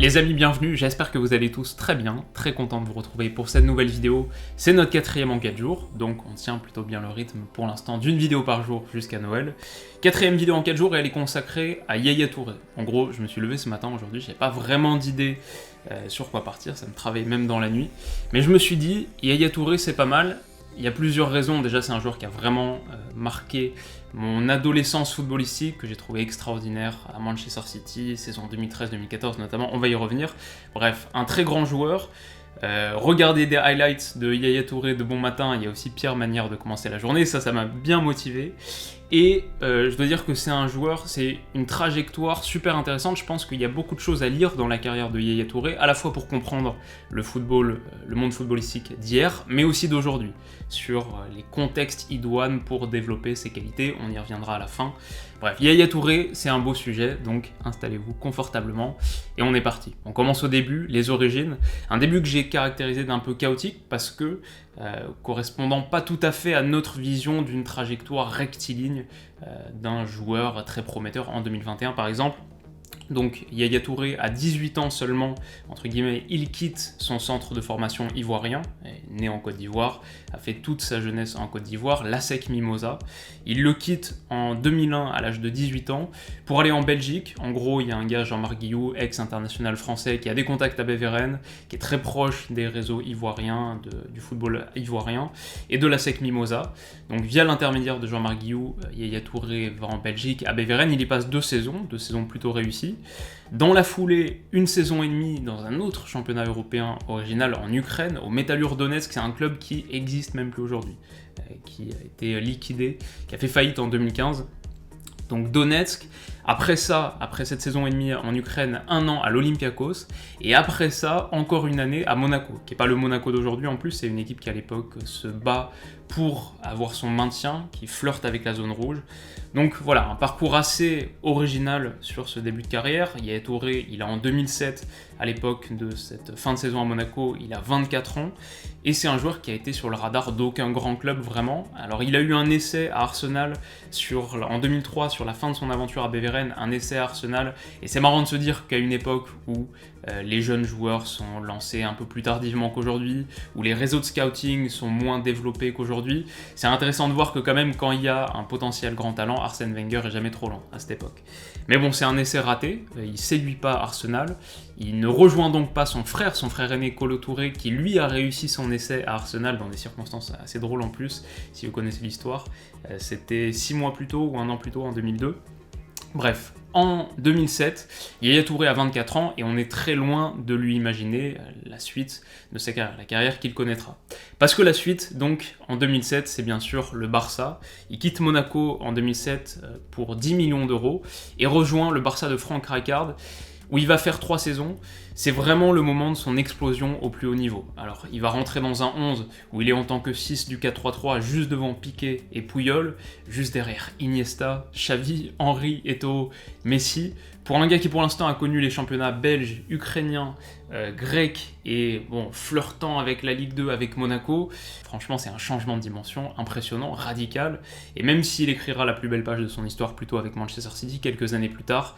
Les amis, bienvenue, j'espère que vous allez tous très bien, très content de vous retrouver pour cette nouvelle vidéo. C'est notre 4e en 4 jours, donc on tient plutôt bien le rythme pour l'instant d'une vidéo par jour jusqu'à Noël. 4e vidéo en 4 jours et elle est consacrée à Yaya Touré. En gros, je me suis levé ce matin aujourd'hui, j'avais pas vraiment d'idée sur quoi partir, ça me travaille même dans la nuit. Mais je me suis dit, Yaya Touré c'est pas mal. Il y a plusieurs raisons. Déjà, c'est un joueur qui a vraiment marqué mon adolescence footballistique, que j'ai trouvé extraordinaire à Manchester City, saison 2013-2014 notamment, on va y revenir. Bref, un très grand joueur. Regardez des highlights de Yaya Touré de bon matin, il y a aussi pire manière de commencer la journée, ça m'a bien motivé. Et je dois dire que c'est un joueur, c'est une trajectoire super intéressante. Je pense qu'il y a beaucoup de choses à lire dans la carrière de Yaya Touré, à la fois pour comprendre le football, le monde footballistique d'hier, mais aussi d'aujourd'hui, sur les contextes idoines pour développer ses qualités. On y reviendra à la fin. Bref, Yaya Touré, c'est un beau sujet, donc installez-vous confortablement et on est parti. On commence au début, les origines. Un début que j'ai caractérisé d'un peu chaotique parce que correspondant pas tout à fait à notre vision d'une trajectoire rectiligne d'un joueur très prometteur en 2021 par exemple. Donc Yaya Touré, à 18 ans seulement, entre guillemets, il quitte son centre de formation ivoirien, né en Côte d'Ivoire, a fait toute sa jeunesse en Côte d'Ivoire, l'ASEC Mimosa. Il le quitte en 2001 à l'âge de 18 ans pour aller en Belgique. En gros, il y a un gars, Jean-Marc Guillou, ex-international français, qui a des contacts à Beveren, qui est très proche des réseaux ivoiriens, du football ivoirien et de l'ASEC Mimosa. Donc via l'intermédiaire de Jean-Marc Guillou, Yaya Touré va en Belgique, à Beveren. Il y passe 2 saisons plutôt réussies. Dans la foulée, 1 saison et demie dans un autre championnat européen original en Ukraine, au Metalurg Donetsk, c'est un club qui existe même plus aujourd'hui, qui a été liquidé, qui a fait faillite en 2015. Donc Donetsk, après ça, après cette saison et demie en Ukraine, 1 an à l'Olympiakos, et après ça, encore une année à Monaco, qui n'est pas le Monaco d'aujourd'hui en plus, c'est une équipe qui à l'époque se bat pour avoir son maintien, qui flirte avec la zone rouge. Donc voilà, un parcours assez original sur ce début de carrière. Yaya Touré, il a en 2007, à l'époque de cette fin de saison à Monaco, il a 24 ans, et c'est un joueur qui a été sur le radar d'aucun grand club vraiment. Alors il a eu un essai à Arsenal en 2003, sur la fin de son aventure à Beveren, un essai à Arsenal, et c'est marrant de se dire qu'à une époque où les jeunes joueurs sont lancés un peu plus tardivement qu'aujourd'hui, où les réseaux de scouting sont moins développés qu'aujourd'hui, c'est intéressant de voir que quand même quand il y a un potentiel grand talent, Arsène Wenger est jamais trop lent à cette époque. Mais bon, c'est un essai raté, il séduit pas Arsenal, il ne rejoint donc pas son frère aîné Kolo Touré, qui lui a réussi son essai à Arsenal dans des circonstances assez drôles en plus, si vous connaissez l'histoire. C'était 6 mois plus tôt ou 1 an plus tôt en 2002. Bref, en 2007, Yaya Touré a 24 ans et on est très loin de lui imaginer la suite de sa carrière, la carrière qu'il connaîtra. Parce que la suite, donc, en 2007, c'est bien sûr le Barça. Il quitte Monaco en 2007 pour 10 millions d'euros et rejoint le Barça de Frank Rijkaard, où il va faire 3 saisons. C'est vraiment le moment de son explosion au plus haut niveau. Alors, il va rentrer dans un 11 où il est en tant que 6 du 4-3-3, juste devant Piqué et Puyol, juste derrière Iniesta, Xavi, Henry, Eto'o, Messi. Pour un gars qui pour l'instant a connu les championnats belges, ukrainiens, grecs et flirtant avec la Ligue 2, avec Monaco, franchement c'est un changement de dimension impressionnant, radical, et même s'il écrira la plus belle page de son histoire plutôt avec Manchester City quelques années plus tard,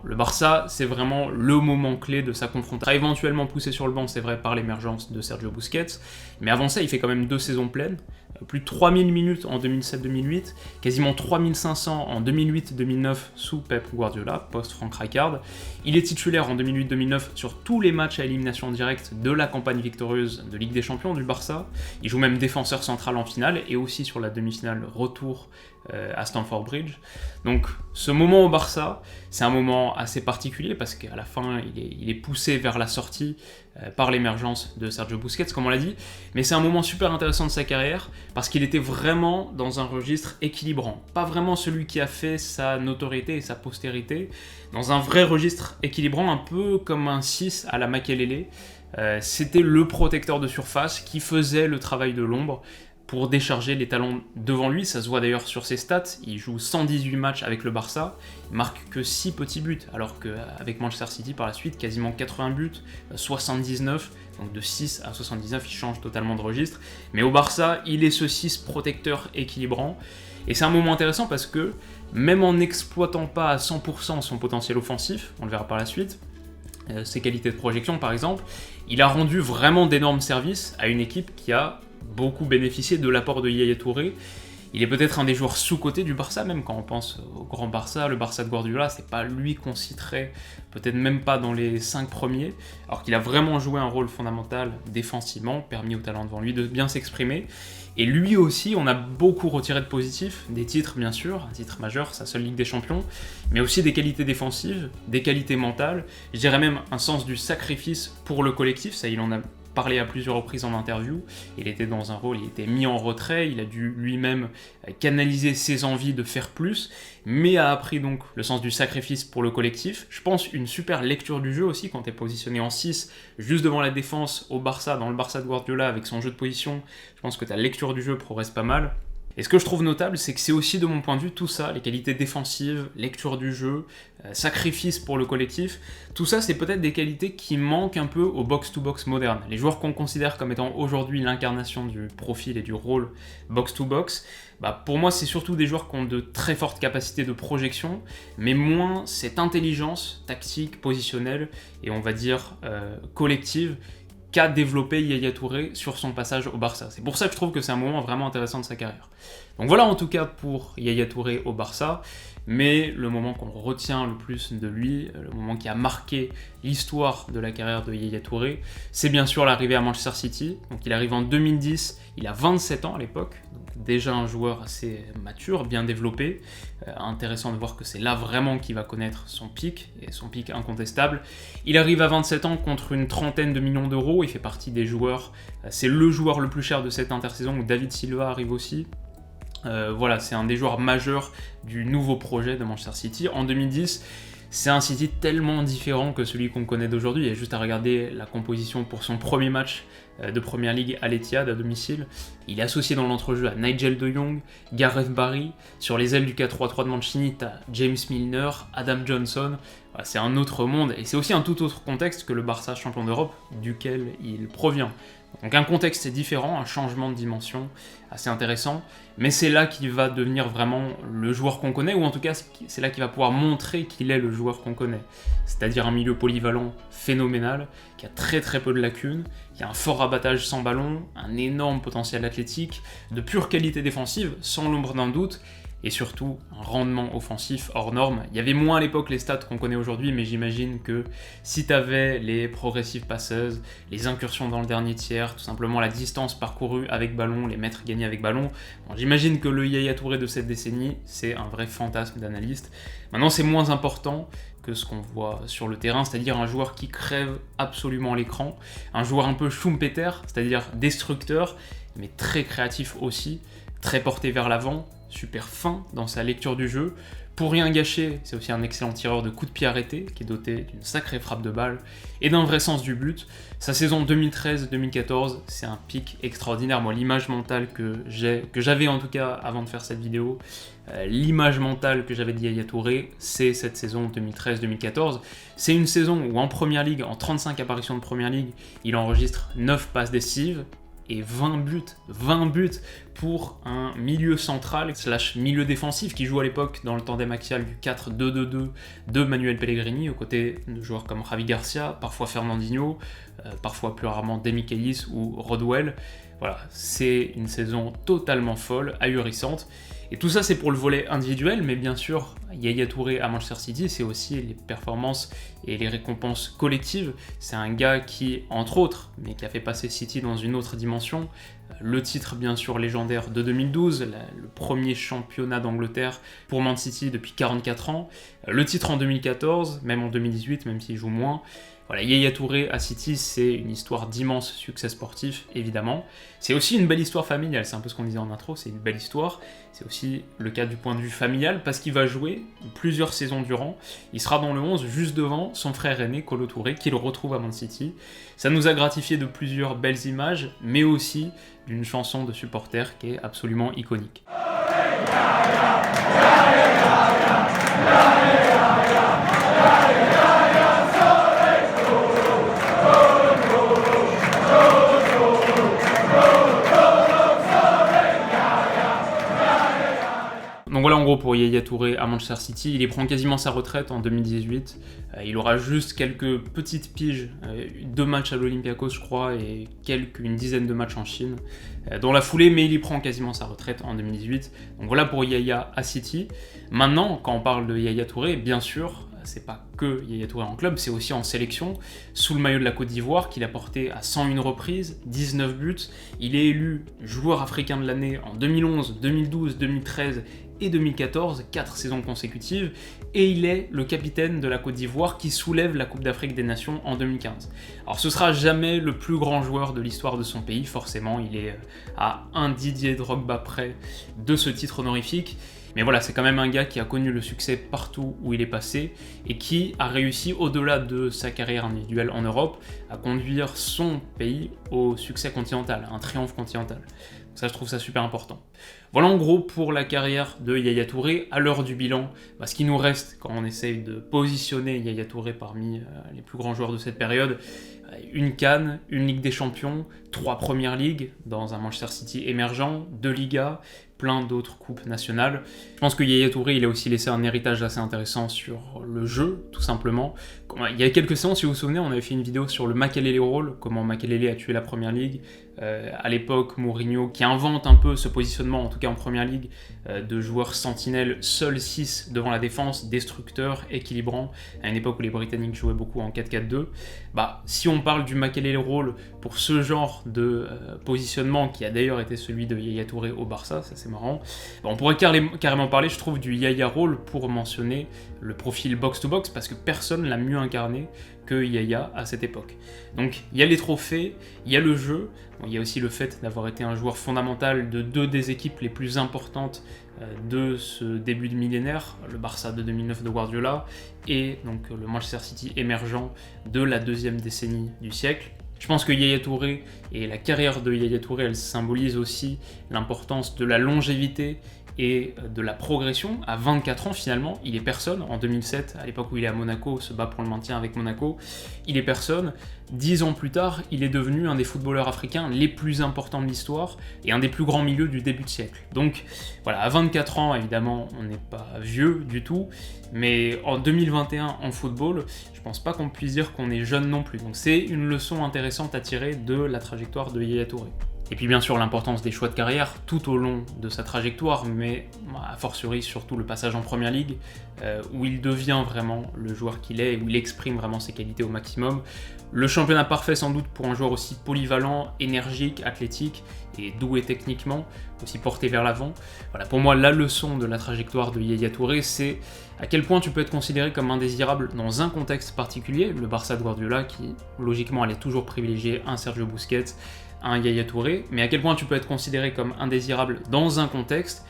le Barça c'est vraiment le moment clé de sa confrontation, éventuellement poussé sur le banc, c'est vrai, par l'émergence de Sergio Busquets, mais avant ça il fait quand même 2 saisons pleines, plus de 3000 minutes en 2007-2008, quasiment 3500 en 2008-2009 sous Pep Guardiola, post-Frank Rijkaard. Il est titulaire en 2008-2009 sur tous les matchs à élimination directe de la campagne victorieuse de Ligue des Champions du Barça. Il joue même défenseur central en finale et aussi sur la demi-finale retour à Stamford Bridge. Donc ce moment au Barça, c'est un moment assez particulier parce qu'à la fin, il est poussé vers la sortie par l'émergence de Sergio Busquets, comme on l'a dit, mais c'est un moment super intéressant de sa carrière parce qu'il était vraiment dans un registre équilibrant, pas vraiment celui qui a fait sa notoriété et sa postérité, dans un vrai registre équilibrant, un peu comme un 6 à la Makelele. C'était le protecteur de surface qui faisait le travail de l'ombre pour décharger les talents devant lui. Ça se voit d'ailleurs sur ses stats, il joue 118 matchs avec le Barça, il marque que 6 petits buts, alors qu'avec Manchester City par la suite, quasiment 80 buts, 79, donc de 6 à 79, il change totalement de registre. Mais au Barça, il est ce 6 protecteur équilibrant, et c'est un moment intéressant parce que, même en n'exploitant pas à 100% son potentiel offensif, on le verra par la suite, ses qualités de projection par exemple, il a rendu vraiment d'énormes services à une équipe qui a beaucoup bénéficié de l'apport de Yaya Touré. Il est peut-être un des joueurs sous-cotés du Barça, même quand on pense au grand Barça, le Barça de Guardiola, c'est pas lui qu'on citerait, peut-être même pas dans les 5 premiers, alors qu'il a vraiment joué un rôle fondamental défensivement, permis au talent devant lui de bien s'exprimer. Et lui aussi, on a beaucoup retiré de positif, des titres bien sûr, un titre majeur, sa seule Ligue des Champions, mais aussi des qualités défensives, des qualités mentales, je dirais même un sens du sacrifice pour le collectif, ça il en a parlé à plusieurs reprises en interview, il était dans un rôle, il était mis en retrait, il a dû lui-même canaliser ses envies de faire plus, mais a appris donc le sens du sacrifice pour le collectif. Je pense une super lecture du jeu aussi quand tu es positionné en 6, juste devant la défense au Barça, dans le Barça de Guardiola avec son jeu de position, je pense que ta lecture du jeu progresse pas mal. Et ce que je trouve notable, c'est que c'est aussi de mon point de vue tout ça, les qualités défensives, lecture du jeu, sacrifice pour le collectif, tout ça c'est peut-être des qualités qui manquent un peu au box-to-box moderne. Les joueurs qu'on considère comme étant aujourd'hui l'incarnation du profil et du rôle box-to-box, pour moi c'est surtout des joueurs qui ont de très fortes capacités de projection, mais moins cette intelligence tactique, positionnelle et on va dire collective qu'a développé Yaya Touré sur son passage au Barça. C'est pour ça que je trouve que c'est un moment vraiment intéressant de sa carrière. Donc voilà en tout cas pour Yaya Touré au Barça, mais le moment qu'on retient le plus de lui, le moment qui a marqué l'histoire de la carrière de Yaya Touré, c'est bien sûr l'arrivée à Manchester City. Donc il arrive en 2010, il a 27 ans à l'époque, donc déjà un joueur assez mature, bien développé. Intéressant de voir que c'est là vraiment qu'il va connaître son pic, et son pic incontestable. Il arrive à 27 ans contre une trentaine de millions d'euros, il fait partie des joueurs, c'est le joueur le plus cher de cette intersaison où David Silva arrive aussi. Voilà, c'est un des joueurs majeurs du nouveau projet de Manchester City. En 2010, c'est un City tellement différent que celui qu'on connaît d'aujourd'hui. Il y a juste à regarder la composition pour son premier match de Premier League à l'Etihad à domicile. Il est associé dans l'entrejeu à Nigel de Jong, Gareth Barry. Sur les ailes du 4-3-3 de Mancini, t'as James Milner, Adam Johnson. Voilà, c'est un autre monde et c'est aussi un tout autre contexte que le Barça champion d'Europe duquel il provient. Donc un contexte différent, un changement de dimension assez intéressant, mais c'est là qu'il va devenir vraiment le joueur qu'on connaît, ou en tout cas c'est là qu'il va pouvoir montrer qu'il est le joueur qu'on connaît. C'est-à-dire un milieu polyvalent phénoménal, qui a très très peu de lacunes, qui a un fort abattage sans ballon, un énorme potentiel athlétique, de pure qualité défensive, sans l'ombre d'un doute, et surtout un rendement offensif hors norme. Il y avait moins à l'époque les stats qu'on connaît aujourd'hui, mais j'imagine que si tu avais les progressive passeuses, les incursions dans le dernier tiers, tout simplement la distance parcourue avec ballon, les mètres gagnés avec ballon, j'imagine que le Yaya Touré de cette décennie, c'est un vrai fantasme d'analyste. Maintenant, c'est moins important que ce qu'on voit sur le terrain, c'est-à-dire un joueur qui crève absolument l'écran, un joueur un peu Schumpeter, c'est-à-dire destructeur, mais très créatif aussi, très porté vers l'avant, super fin dans sa lecture du jeu. Pour rien gâcher, c'est aussi un excellent tireur de coups de pied arrêtés, qui est doté d'une sacrée frappe de balle et d'un vrai sens du but. Sa saison 2013-2014, c'est un pic extraordinaire. Moi, l'image mentale que j'avais en tout cas avant de faire cette vidéo, l'image mentale que j'avais de Yaya Touré, c'est cette saison 2013-2014. C'est une saison où en Première Ligue, en 35 apparitions de Première Ligue, il enregistre 9 passes décisives, et 20 buts pour un milieu central / milieu défensif qui joue à l'époque dans le tandem axial du 4-2-2-2 de Manuel Pellegrini, aux côtés de joueurs comme Javi Garcia, parfois Fernandinho, parfois plus rarement Demichelis ou Rodwell. Voilà, c'est une saison totalement folle, ahurissante. Et tout ça, c'est pour le volet individuel, mais bien sûr, Yaya Touré à Manchester City, c'est aussi les performances et les récompenses collectives. C'est un gars qui, entre autres, mais qui a fait passer City dans une autre dimension. Le titre, bien sûr, légendaire de 2012, le premier championnat d'Angleterre pour Man City depuis 44 ans. Le titre en 2014, même en 2018, même s'il joue moins. Voilà, Yaya Touré à City, c'est une histoire d'immense succès sportif, évidemment. C'est aussi une belle histoire familiale, c'est un peu ce qu'on disait en intro, c'est une belle histoire. C'est aussi le cas du point de vue familial, parce qu'il va jouer plusieurs saisons durant. Il sera dans le 11 juste devant son frère aîné, Kolo Touré, qui le retrouve à Man City. Ça nous a gratifié de plusieurs belles images, mais aussi d'une chanson de supporters qui est absolument iconique. Donc voilà en gros gros, pour Yaya Touré à Manchester City, il prend quasiment sa retraite en 2018. Il aura juste quelques petites piges, 2 matchs à l'Olympiakos je crois, et une dizaine de matchs en Chine dans la foulée, mais il y prend quasiment sa retraite en 2018. Donc voilà pour Yaya à City. Maintenant, quand on parle de Yaya Touré, bien sûr, c'est pas que Yaya Touré en club, c'est aussi en sélection, sous le maillot de la Côte d'Ivoire, qu'il a porté à 101 reprises, 19 buts. Il est élu joueur africain de l'année en 2011, 2012, 2013 et 2014, 4 saisons consécutives, et il est le capitaine de la Côte d'Ivoire qui soulève la Coupe d'Afrique des Nations en 2015. Alors ce sera jamais le plus grand joueur de l'histoire de son pays, forcément, il est à un Didier Drogba près de ce titre honorifique, mais voilà, c'est quand même un gars qui a connu le succès partout où il est passé, et qui a réussi, au-delà de sa carrière individuelle en Europe, à conduire son pays au succès continental, un triomphe continental. Ça, je trouve ça super important. Voilà en gros pour la carrière de Yaya Touré. À l'heure du bilan, ce qui nous reste quand on essaye de positionner Yaya Touré parmi les plus grands joueurs de cette période, une CAN, une Ligue des Champions, 3 Premières Ligues dans un Manchester City émergent, 2 Ligas, plein d'autres coupes nationales. Je pense que Yaya Touré, il a aussi laissé un héritage assez intéressant sur le jeu, tout simplement. Il y a quelques séances, si vous vous souvenez, on avait fait une vidéo sur le Makelele rôle, comment Makelele a tué la Première Ligue. À l'époque, Mourinho, qui invente un peu ce positionnement, en tout cas en Première Ligue, de joueurs sentinelles, seuls 6 devant la défense, destructeurs, équilibrants, à une époque où les Britanniques jouaient beaucoup en 4-4-2. Si on parle du Makelele rôle pour ce genre de positionnement, qui a d'ailleurs été celui de Yaya Touré au Barça, ça c'est marrant, on pourrait carrément parler, je trouve, du Yaya rôle pour mentionner le profil box-to-box, parce que personne l'a mieux incarné que Yaya à cette époque. Donc il y a les trophées, il y a le jeu, il y a aussi le fait d'avoir été un joueur fondamental de 2 des équipes les plus importantes de ce début de millénaire, le Barça de 2009 de Guardiola, et donc le Manchester City émergent de la 2e décennie du siècle. Je pense que Yaya Touré et la carrière de Yaya Touré, elle symbolise aussi l'importance de la longévité et de la progression. À 24 ans finalement, il est personne. En 2007, à l'époque où il est à Monaco, se bat pour le maintien avec Monaco, il est personne. 10 ans plus tard, il est devenu un des footballeurs africains les plus importants de l'histoire et un des plus grands milieux du début de siècle. Donc voilà, à 24 ans, évidemment, on n'est pas vieux du tout, mais en 2021 en football, je pense pas qu'on puisse dire qu'on est jeune non plus. Donc c'est une leçon intéressante à tirer de la trajectoire de Yaya Touré. Et puis bien sûr l'importance des choix de carrière tout au long de sa trajectoire, mais a fortiori surtout le passage en Première Ligue, où il devient vraiment le joueur qu'il est et où il exprime vraiment ses qualités au maximum. Le championnat parfait sans doute pour un joueur aussi polyvalent, énergique, athlétique et doué techniquement, aussi porté vers l'avant. Voilà, pour moi la leçon de la trajectoire de Yaya Touré, c'est à quel point tu peux être considéré comme indésirable dans un contexte particulier, le Barça de Guardiola qui logiquement allait toujours privilégier un Sergio Busquets, un Yaya Touré, mais à quel point tu peux être considéré comme indésirable dans un contexte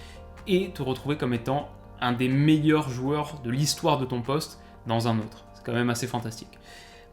et te retrouver comme étant un des meilleurs joueurs de l'histoire de ton poste dans un autre. C'est quand même assez fantastique.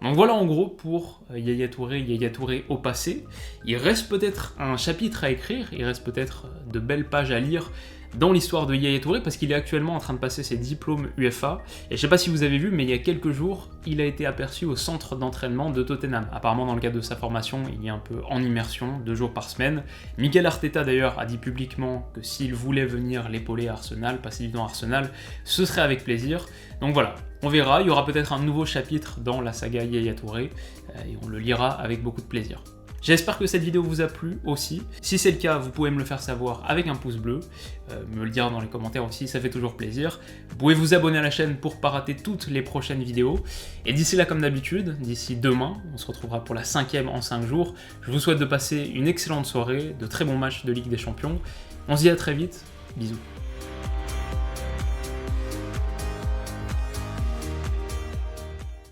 Donc voilà en gros pour Yaya Touré au passé. Il reste peut-être un chapitre à écrire, il reste peut-être de belles pages à lire dans l'histoire de Yaya Touré, parce qu'il est actuellement en train de passer ses diplômes UEFA, et je sais pas si vous avez vu, mais il y a quelques jours, il a été aperçu au centre d'entraînement de Tottenham. Apparemment, dans le cadre de sa formation, il est un peu en immersion, 2 jours par semaine. Mikel Arteta, d'ailleurs, a dit publiquement que s'il voulait venir l'épauler à Arsenal, passer du temps à Arsenal, ce serait avec plaisir. Donc voilà, on verra, il y aura peut-être un nouveau chapitre dans la saga Yaya Touré, et on le lira avec beaucoup de plaisir. J'espère que cette vidéo vous a plu aussi. Si c'est le cas, vous pouvez me le faire savoir avec un pouce bleu, me le dire dans les commentaires aussi, ça fait toujours plaisir. Vous pouvez vous abonner à la chaîne pour ne pas rater toutes les prochaines vidéos. Et d'ici là, comme d'habitude, d'ici demain, on se retrouvera pour la 5e en 5 jours. Je vous souhaite de passer une excellente soirée, de très bons matchs de Ligue des Champions. On se dit à très vite, bisous.